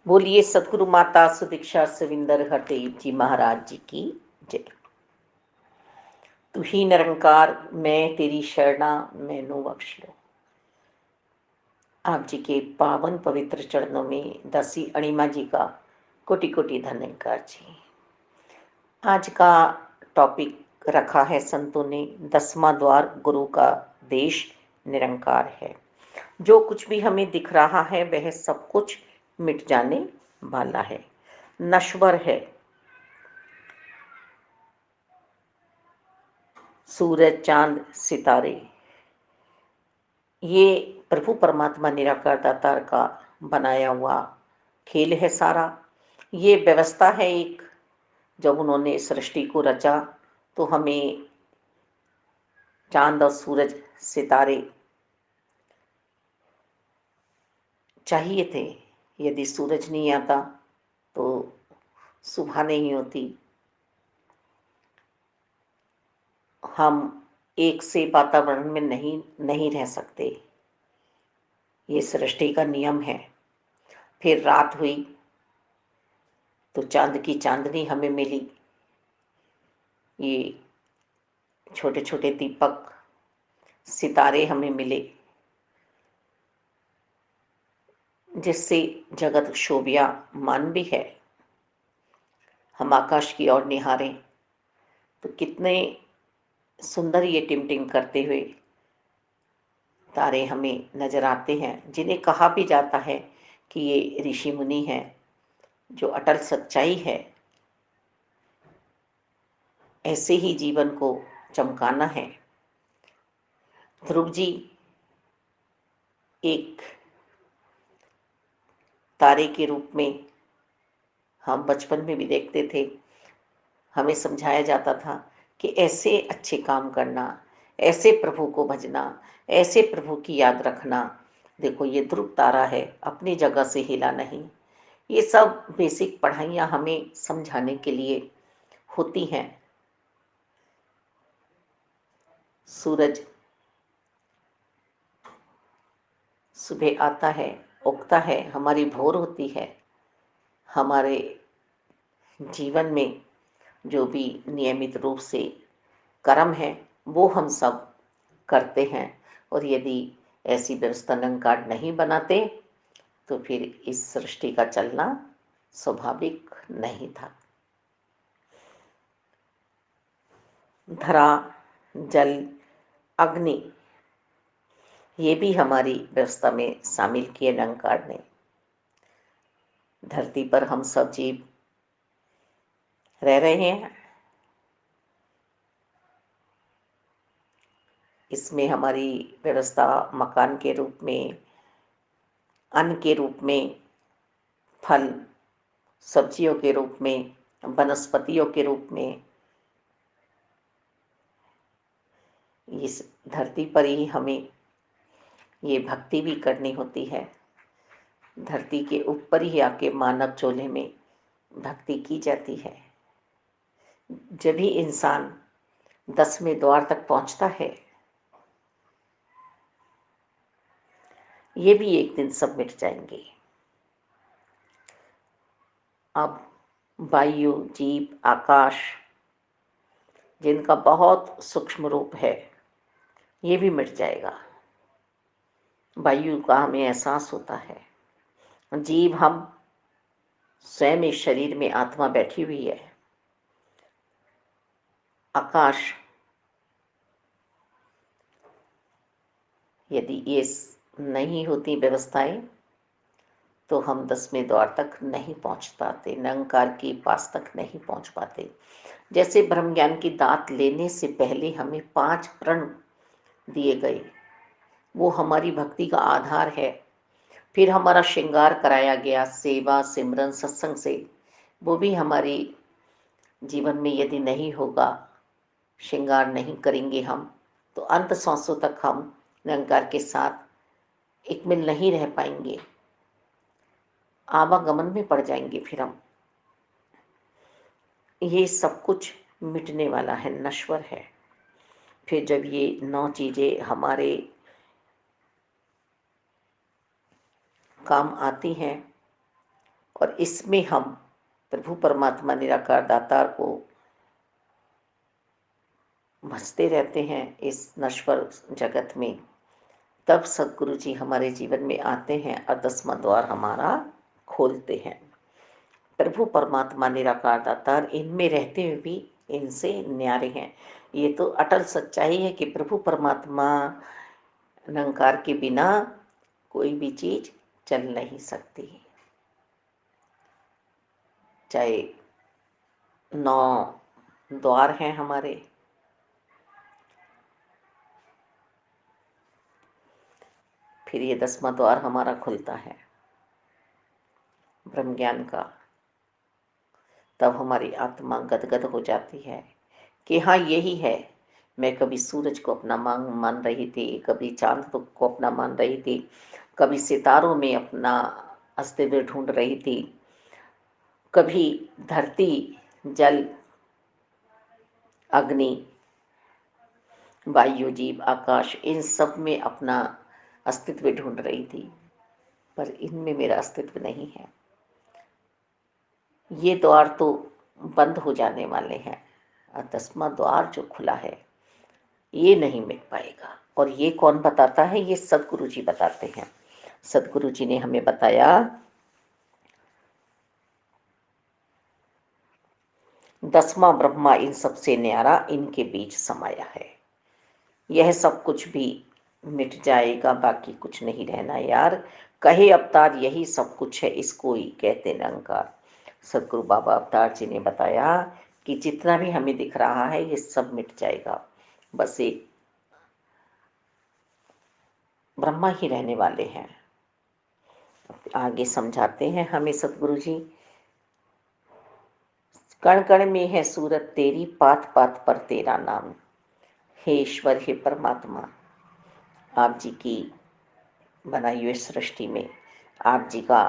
बोलिए सतगुरु माता सुदीक्षा सविंदर हरदेव जी महाराज जी की जय। तू ही निरंकार मैं तेरी शरणा मैनू बख्श लो। आप जी के पावन पवित्र चरणों में दासी अणिमा जी का कोटि कोटि धन्यवाद जी। आज का टॉपिक रखा है संतों ने 10वां द्वार गुरु का देश निरंकार है। जो कुछ भी हमें दिख रहा है वह सब कुछ मिट जाने वाला है, नश्वर है। सूरज चांद सितारे ये प्रभु परमात्मा निराकार दातार का बनाया हुआ खेल है सारा। ये व्यवस्था है एक। जब उन्होंने सृष्टि को रचा तो हमें चांद और सूरज सितारे चाहिए थे। यदि सूरज नहीं आता तो सुबह नहीं होती। हम एक से वातावरण में नहीं रह सकते। ये सृष्टि का नियम है। फिर रात हुई तो चांद की चांदनी हमें मिली। ये छोटे छोटे दीपक सितारे हमें मिले जिससे जगत शोभियामान भी है। हम आकाश की ओर निहारें तो कितने सुंदर ये टिमटिम करते हुए तारे हमें नजर आते हैं, जिन्हें कहा भी जाता है कि ये ऋषि मुनि हैं। जो अटल सच्चाई है, ऐसे ही जीवन को चमकाना है। ध्रुव जी एक तारे के रूप में हम बचपन में भी देखते थे। हमें समझाया जाता था कि ऐसे अच्छे काम करना, ऐसे प्रभु को भजना, ऐसे प्रभु की याद रखना। देखो ये ध्रुव तारा है, अपनी जगह से हिला नहीं। ये सब बेसिक पढ़ाइयाँ हमें समझाने के लिए होती हैं। सूरज सुबह आता है, उगता है, हमारी भोर होती है। हमारे जीवन में जो भी नियमित रूप से कर्म है वो हम सब करते हैं। और यदि ऐसी व्यवस्था निरंकार नहीं बनाते तो फिर इस सृष्टि का चलना स्वाभाविक नहीं था। धरा, जल, अग्नि ये भी हमारी व्यवस्था में शामिल किए निरंकार ने। धरती पर हम सब जीव रह रहे हैं। इसमें हमारी व्यवस्था मकान के रूप में, अन्न के रूप में, फल सब्जियों के रूप में, वनस्पतियों के रूप में, इस धरती पर ही हमें ये भक्ति भी करनी होती है। धरती के ऊपर ही आके मानव चोले में भक्ति की जाती है। जब भी इंसान 10वें द्वार तक पहुंचता है, ये भी एक दिन सब मिट जाएंगे। अब वायु, जीव, आकाश जिनका बहुत सूक्ष्म रूप है ये भी मिट जाएगा। वायु का हमें एहसास होता है। जीव हम स्वयं इस शरीर में आत्मा बैठी हुई है। आकाश, यदि ये नहीं होती व्यवस्थाएं तो हम 10वें द्वार तक नहीं पहुंच पाते, निरंकार के पास तक नहीं पहुंच पाते। जैसे ब्रह्म ज्ञान की दात लेने से पहले हमें 5 प्रण दिए गए, वो हमारी भक्ति का आधार है। फिर हमारा श्रृंगार कराया गया सेवा, सिमरन, सत्संग से। वो भी हमारी जीवन में यदि नहीं होगा, श्रृंगार नहीं करेंगे हम, तो अंत सांसों तक हम निरंकार के साथ एक मिल नहीं रह पाएंगे। आवागमन में पड़ जाएंगे फिर हम। ये सब कुछ मिटने वाला है, नश्वर है। फिर जब ये 9 चीजें हमारे काम आती हैं और इसमें हम प्रभु परमात्मा निराकार दातार को भजते रहते हैं इस नश्वर जगत में, तब सदगुरु जी हमारे जीवन में आते हैं और 10वां द्वार हमारा खोलते हैं। प्रभु परमात्मा निराकार दातार इनमें रहते हुए भी इनसे न्यारे हैं। ये तो अटल सच्चाई है कि प्रभु परमात्मा निरंकार के बिना कोई भी चीज चल नहीं सकती। चाहे 9 द्वार हैं हमारे, फिर ये 10वां द्वार हमारा खुलता है ब्रह्म ज्ञान का, तब हमारी आत्मा गदगद हो जाती है कि हाँ यही है। मैं कभी सूरज को अपना मान रही थी, कभी चांद को अपना मान रही थी, कभी सितारों में अपना अस्तित्व ढूंढ रही थी, कभी धरती, जल, अग्नि, वायु, जीव, आकाश, इन सब में अपना अस्तित्व ढूंढ रही थी, पर इनमें मेरा अस्तित्व नहीं है। ये द्वार तो बंद हो जाने वाले हैं और 10वां द्वार जो खुला है ये नहीं मिट पाएगा। और ये कौन बताता है? ये सदगुरु जी बताते हैं। सदगुरु जी ने हमें बताया, 10वां ब्रह्मा इन सबसे न्यारा इनके बीच समाया है। यह सब कुछ भी मिट जाएगा, बाकी कुछ नहीं रहना यार। कहे अवतार यही सब कुछ है, इसको ही कहते निरंकार। सदगुरु बाबा अवतार जी ने बताया कि जितना भी हमें दिख रहा है ये सब मिट जाएगा, बस एक ब्रह्मा ही रहने वाले हैं। आगे समझाते हैं हमें सदगुरु जी, कण कण में है सूरत तेरी, पात पात पर तेरा नाम। हे ईश्वर, हे परमात्मा, आप जी की बनाई हुई सृष्टि में आप जी का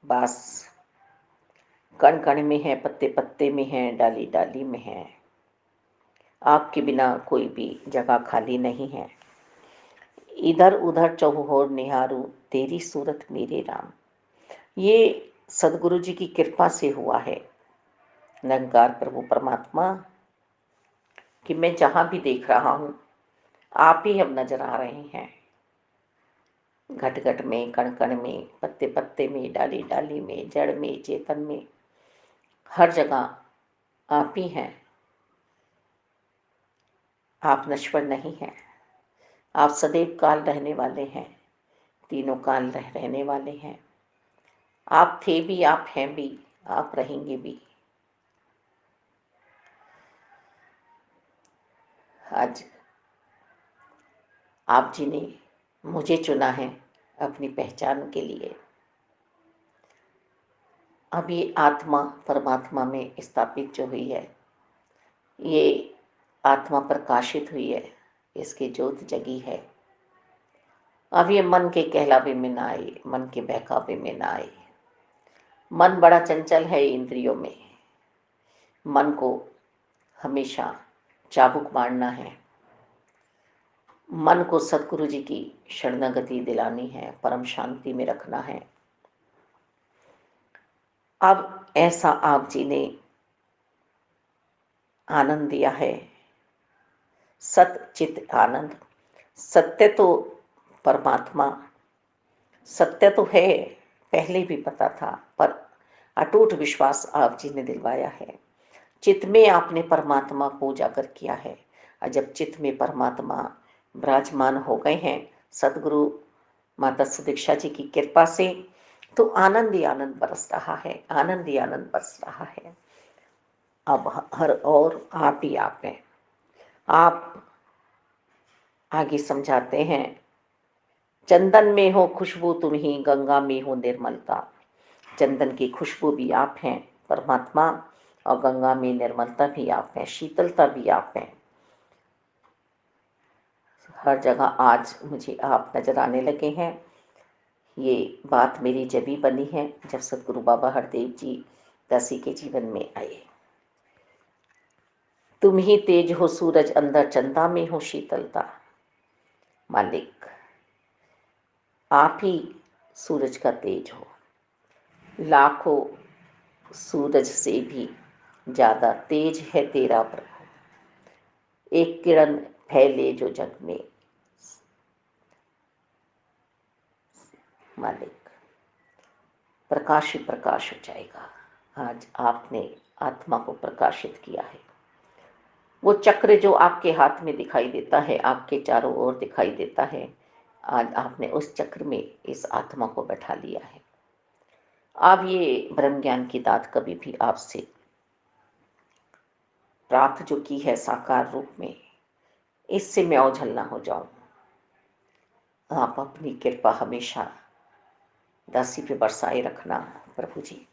वास कण कण में है, पत्ते पत्ते में है, डाली डाली में है। आपके बिना कोई भी जगह खाली नहीं है। इधर उधर चहुओर निहारू, तेरी सूरत मेरे राम। ये सदगुरु जी की कृपा से हुआ है निरंकार प्रभु परमात्मा, कि मैं जहां भी देख रहा हूं आप ही अब नजर आ रहे हैं। घट घट में, कण कण में, पत्ते पत्ते में, डाली डाली में, जड़ में, चेतन में, हर जगह आप ही हैं। आप नश्वर नहीं हैं, आप सदैव काल रहने वाले हैं, तीनों काल रहने वाले हैं। आप थे भी, आप हैं भी, आप रहेंगे भी। आज आप जी ने मुझे चुना है अपनी पहचान के लिए। अब ये आत्मा परमात्मा में स्थापित जो हुई है, ये आत्मा प्रकाशित हुई है, इसकी ज्योत जगी है। अब ये मन के कहलावे में ना आए, मन के बहकावे में ना आए। मन बड़ा चंचल है इंद्रियों में, मन को हमेशा चाबुक मारना है, मन को सतगुरु जी की शरणागति दिलानी है, परम शांति में रखना है। अब ऐसा आप जी ने आनंद दिया है, सत चित आनंद। सत्य तो परमात्मा, सत्य तो है, पहले भी पता था, पर अटूट विश्वास आप जी ने दिलवाया है। चित्त में आपने परमात्मा को उजागर किया है, और जब चित्त में परमात्मा विराजमान हो गए हैं सदगुरु माता सुदीक्षा जी की कृपा से, तो आनंद ही आनंद बरस रहा है, आनंद ही आनंद बरस रहा है। अब हर और आप ही आप हैं। आप आगे समझाते हैं, चंदन में हो खुशबू तुम ही, गंगा में हो निर्मलता। चंदन की खुशबू भी आप हैं परमात्मा, और गंगा में निर्मलता भी आप हैं, शीतलता भी आप हैं। हर जगह आज मुझे आप नजर आने लगे हैं। ये बात मेरी जबी बनी है जब सतगुरु बाबा हरदेव जी दासी के जीवन में आए। तुम ही तेज हो सूरज, अंदर चंदा में हो शीतलता। मालिक, आप ही सूरज का तेज हो, लाखों सूरज से भी ज़्यादा तेज है तेरा प्रभु। एक किरण फैले जो जग में मालिक, प्रकाश ही प्रकाश हो जाएगा। आज आपने आत्मा को प्रकाशित किया है। वो चक्र जो आपके हाथ में दिखाई देता है, आपके चारों ओर दिखाई देता है, आज आपने उस चक्र में इस आत्मा को बैठा लिया है। आप ये ब्रह्म ज्ञान की दात कभी भी आपसे प्राप्त जो की है साकार रूप में, इससे मैं ओझल ना हो जाऊं। आप अपनी कृपा हमेशा दासी पे बरसाए रखना प्रभु जी।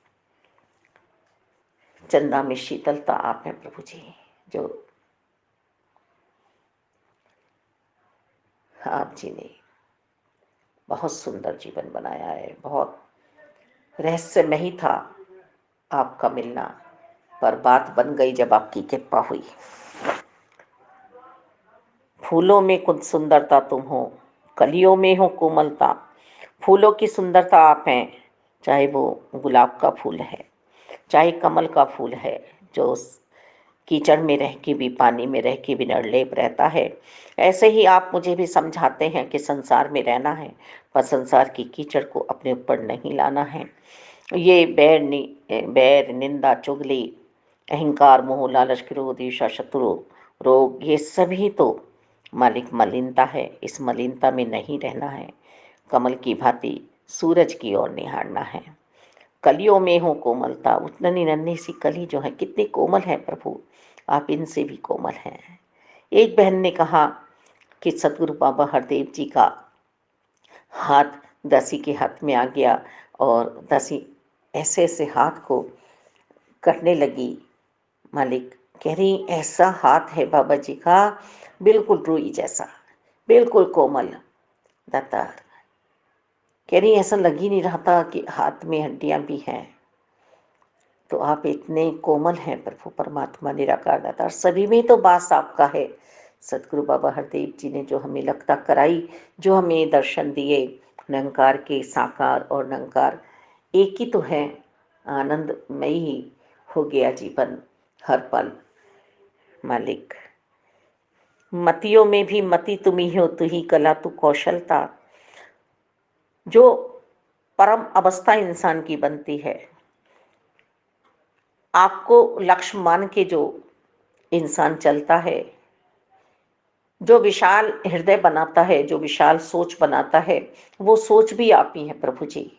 चंदा में शीतलता आप हैं प्रभु जी, जो आप जी ने बहुत सुंदर जीवन बनाया है। बहुत रहस्यमय ही था आपका मिलना, पर बात बन गई जब आपकी कृपा हुई। फूलों में कुछ सुंदरता तुम हो, कलियों में हो कोमलता। फूलों की सुंदरता आप हैं, चाहे वो गुलाब का फूल है, चाहे कमल का फूल है, जो कीचड़ में रह के भी, पानी में रह के भी निर्लेप रहता है। ऐसे ही आप मुझे भी समझाते हैं कि संसार में रहना है, पर संसार की कीचड़ को अपने ऊपर नहीं लाना है। ये बैर निंदा चुगली अहंकार मोह लालच क्रोध ईर्ष्या शत्रु रोग, ये सभी तो मालिक मलिनता है। इस मलिनता में नहीं रहना है, कमल की भांति सूरज की ओर निहारना है। कलियों में हो कोमलता, उतनी नन्ही सी कली जो है कितनी कोमल है प्रभु, आप इनसे भी कोमल हैं। एक बहन ने कहा कि सतगुरु बाबा हरदेव जी का हाथ दासी के हाथ में आ गया और दासी ऐसे ऐसे हाथ को करने लगी। मालिक कह रही ऐसा हाथ है बाबा जी का, बिल्कुल रुई जैसा, बिल्कुल कोमल। दातार कह रही ऐसा लग ही नहीं रहा था कि हाथ में हड्डियां भी हैं। तो आप इतने कोमल हैं प्रभु परमात्मा निराकार दातार, सभी में तो वास आपका है। सतगुरु बाबा हरदेव जी ने जो हमें लगता कराई, जो हमें दर्शन दिए, निरंकार के साकार और निरंकार एक ही तो है। आनंदमयी ही हो गया जीवन हर पल। मालिक मतियों में भी मति तुम ही हो, तू ही कला तू कौशलता। जो परम अवस्था इंसान की बनती है, आपको लक्ष्य मान के जो इंसान चलता है, जो विशाल हृदय बनाता है, जो विशाल सोच बनाता है, वो सोच भी आप ही है प्रभु जी।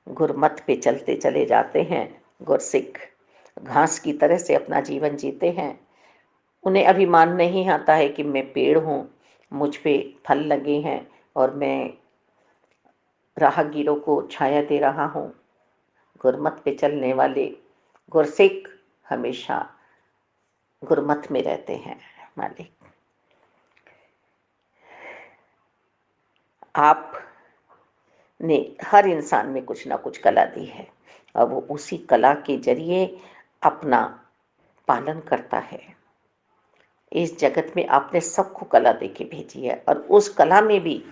गुरमत पे चलते चले जाते हैं गुरसिख, घास की तरह से अपना जीवन जीते हैं। उन्हें अभिमान नहीं आता है कि मैं पेड़ हूँ, मुझ पे फल लगे हैं और मैं राहगीरों को छाया दे रहा हूँ। गुरमत पे चलने वाले गुरसिख हमेशा गुरमत में रहते हैं। मालिक आपने हर इंसान में कुछ ना कुछ कला दी है, और वो उसी कला के जरिए अपना पालन करता है। इस जगत में आपने सबको कला दे के भेजी है, और उस कला में भी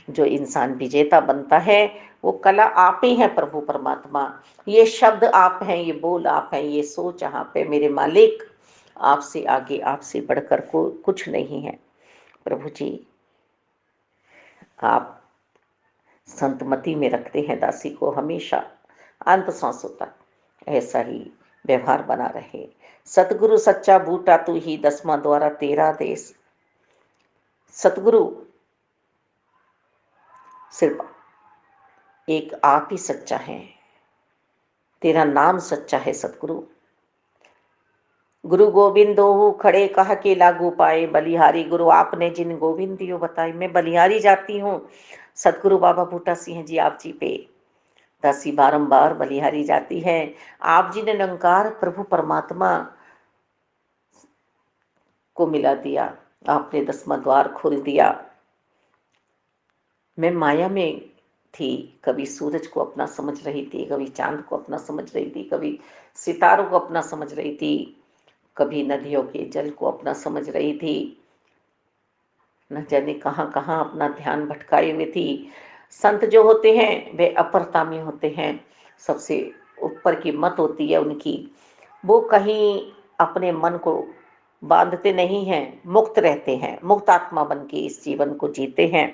जो इंसान विजेता बनता है, वो कला आप ही हैं प्रभु परमात्मा। ये शब्द आप हैं, ये बोल आप हैं, ये सोच आप है मेरे मालिक। आपसे आगे, आपसे बढ़कर को कुछ नहीं है प्रभु जी। आप संतमति में रखते हैं दासी को हमेशा अंत सांसों तक, ऐसा ही व्यवहार बना रहे। सतगुरु सच्चा बूटा तू ही, दसवां द्वारा तेरा देश। सतगुरु सिर्फ एक आप ही सच्चा है, तेरा नाम सच्चा है सतगुरु। गुरु गोविंद दोहु खड़े कह के लागू पाए, बलिहारी गुरु आपने जिन गोविंद दियो बताए। मैं बलिहारी जाती हूँ सतगुरु बाबा बूटा सिंह जी आप जी पे, दासी बारंबार बलिहारी जाती है। आप जी ने निरंकार प्रभु परमात्मा को मिला दिया, आपने दसवां द्वार खोल दिया। मैं माया में थी, कभी सूरज को अपना समझ रही थी, कभी चांद को अपना समझ रही थी, कभी सितारों को अपना समझ रही थी, कभी नदियों के जल को अपना समझ रही थी, न जाने कहाँ कहाँ अपना ध्यान भटकाए हुए थी। संत जो होते हैं वे अपरता में होते हैं, सबसे ऊपर की मत होती है उनकी। वो कहीं अपने मन को बांधते नहीं हैं, मुक्त रहते हैं, मुक्त आत्मा बन के इस जीवन को जीते हैं।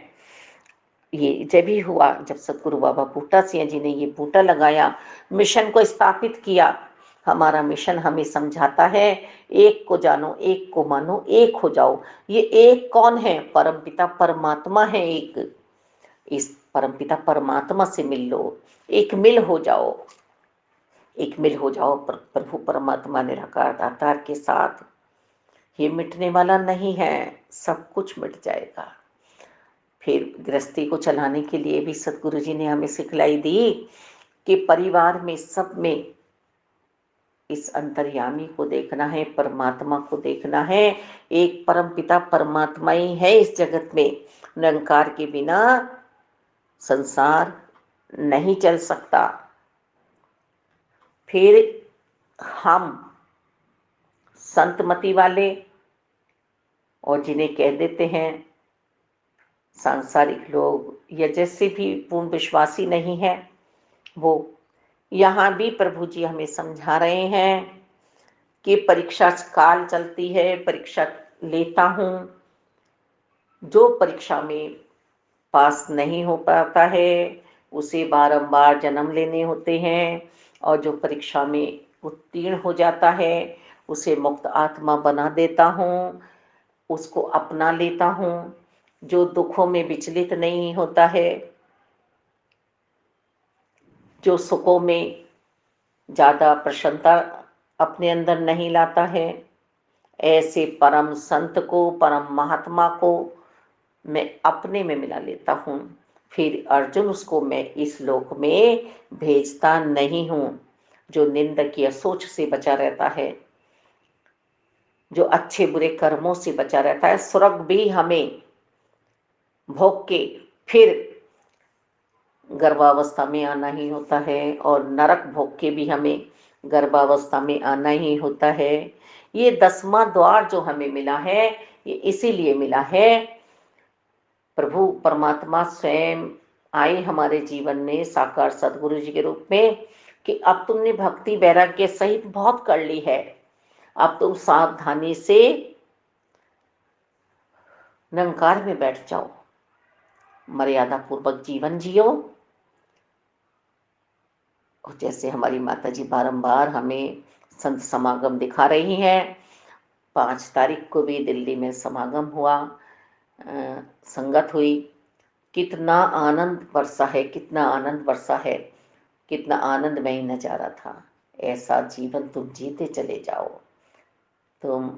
ये जब ही हुआ जब सतगुरु बाबा बूटा सिंह जी ने ये बूटा लगाया, मिशन को स्थापित किया। हमारा मिशन हमें समझाता है, एक को जानो, एक को मानो, एक हो जाओ। ये एक कौन है? परमपिता परमात्मा है एक। इस परमपिता परमात्मा से मिल लो, एक मिल हो जाओ, एक मिल हो जाओ प्रभु परमात्मा निराकार दातार के साथ। ये मिटने वाला नहीं है, सब कुछ मिट जाएगा। फिर गृहस्थी को चलाने के लिए भी सतगुरु जी ने हमें सिखलाई दी कि परिवार में सब में इस अंतर्यामी को देखना है, परमात्मा को देखना है। एक परम पिता परमात्मा ही है इस जगत में। निरंकार के बिना संसार नहीं चल सकता। फिर हम संतमति वाले और जिन्हें कह देते हैं सांसारिक लोग या जैसे भी पूर्ण विश्वासी नहीं है, वो यहाँ भी प्रभु जी हमें समझा रहे हैं कि परीक्षा काल चलती है, परीक्षा लेता हूँ। जो परीक्षा में पास नहीं हो पाता है उसे बारंबार जन्म लेने होते हैं, और जो परीक्षा में उत्तीर्ण हो जाता है उसे मुक्त आत्मा बना देता हूँ, उसको अपना लेता हूँ। जो दुखों में विचलित नहीं होता है, जो सुखों में ज़्यादा प्रसन्नता अपने अंदर नहीं लाता है, ऐसे परम संत को, परम महात्मा को मैं अपने में मिला लेता हूँ। फिर अर्जुन, उसको मैं इस लोक में भेजता नहीं हूँ। जो निंदक या सोच से बचा रहता है, जो अच्छे बुरे कर्मों से बचा रहता है, स्वर्ग भी हमें भोग के फिर गर्भावस्था में आना ही होता है, और नरक भोग के भी हमें गर्भावस्था में आना ही होता है। ये 10वां द्वार जो हमें मिला है, ये इसीलिए मिला है, प्रभु परमात्मा स्वयं आए हमारे जीवन में साकार सदगुरु जी के रूप में कि अब तुमने भक्ति वैराग्य सहित बहुत कर ली है, अब तुम सावधानी से निरंकार में बैठ जाओ, मर्यादा पूर्वक जीवन जियो। और जैसे हमारी माता जी बारंबार हमें संत समागम दिखा रही हैं, 5 तारीख को भी दिल्ली में समागम हुआ, संगत हुई। कितना आनंद बरसा है, कितना आनंद बरसा है, कितना आनंदमय नजारा था। ऐसा जीवन तुम जीते चले जाओ। तुम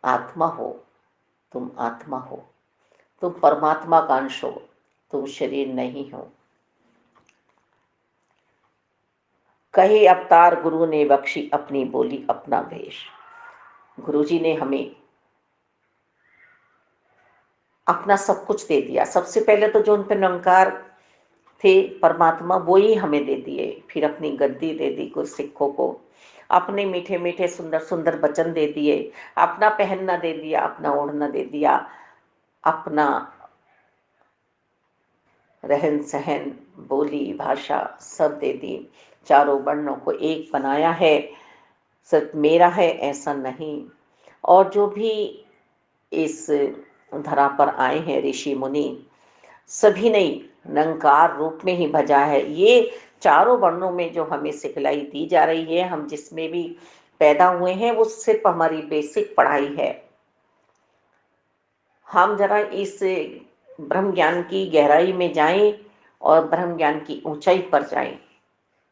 आत्मा हो, तुम आत्मा हो, तुम परमात्मा का अंश हो, तुम शरीर नहीं हो। कहे अवतार गुरु ने बख्शी अपनी बोली अपना भेष। गुरु जी ने हमें अपना सब कुछ दे दिया। सबसे पहले तो जो उन पर निरंकार थे परमात्मा, वो ही हमें दे दिए। फिर अपनी गद्दी दे दी कुछ सिखों को, अपने मीठे मीठे सुंदर सुंदर वचन दे दिए, अपना पहनना दे दिया, अपना ओढ़ना दे दिया, अपना रहन सहन, बोली भाषा सब दे दी। चारों वर्णों को एक बनाया है। सिर्फ मेरा है ऐसा नहीं। और जो भी इस धरा पर आए हैं ऋषि मुनि, सभी ने निरंकार रूप में ही भजा है। ये चारों वर्णों में जो हमें सिखलाई दी जा रही है, हम जिसमें भी पैदा हुए हैं, वो सिर्फ हमारी बेसिक पढ़ाई है। हम जरा इस ब्रह्म ज्ञान की गहराई में जाएं और ब्रह्म ज्ञान की ऊंचाई पर जाएं,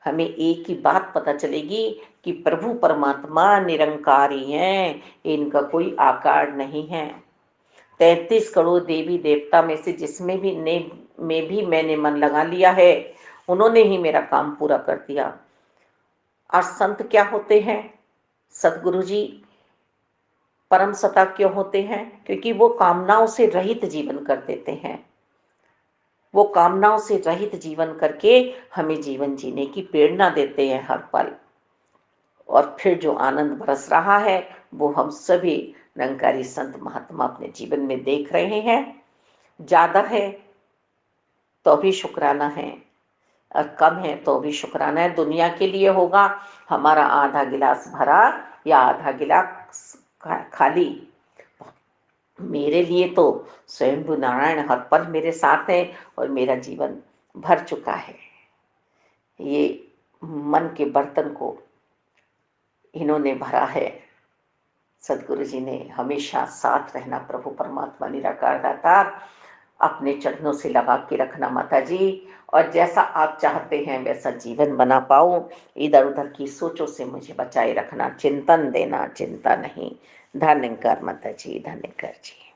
हमें एक ही बात पता चलेगी कि प्रभु परमात्मा निरंकारी हैं, इनका कोई आकार नहीं है। 33 करोड़ देवी देवता में से जिसमें भी में भी मैंने मन लगा लिया है, उन्होंने ही मेरा काम पूरा कर दिया। और संत क्या होते हैं? सतगुरु जी परम सता क्यों होते हैं? क्योंकि वो कामनाओं से रहित जीवन कर देते हैं। वो कामनाओं से रहित जीवन करके हमें जीवन जीने की प्रेरणा देते हैं हर पल। और फिर जो आनंद बरस रहा है वो हम सभी निरंकारी संत महात्मा अपने जीवन में देख रहे हैं। ज्यादा है तो भी शुक्राना है, और कम है तो भी शुक्राना है। दुनिया के लिए होगा हमारा आधा गिलास भरा या आधा गिलास खाली, मेरे लिए तो स्वयंभू नारायण हर पल मेरे साथ है और मेरा जीवन भर चुका है। ये मन के बर्तन को इन्होंने भरा है। सदगुरु जी ने हमेशा साथ रहना, प्रभु परमात्मा निराकार दातार अपने चरणों से लगा के रखना माता जी, और जैसा आप चाहते हैं वैसा जीवन बना पाऊं, इधर उधर की सोचों से मुझे बचाए रखना, चिंतन देना, चिंता नहीं। धन्यकार माता जी, धन्यकार जी।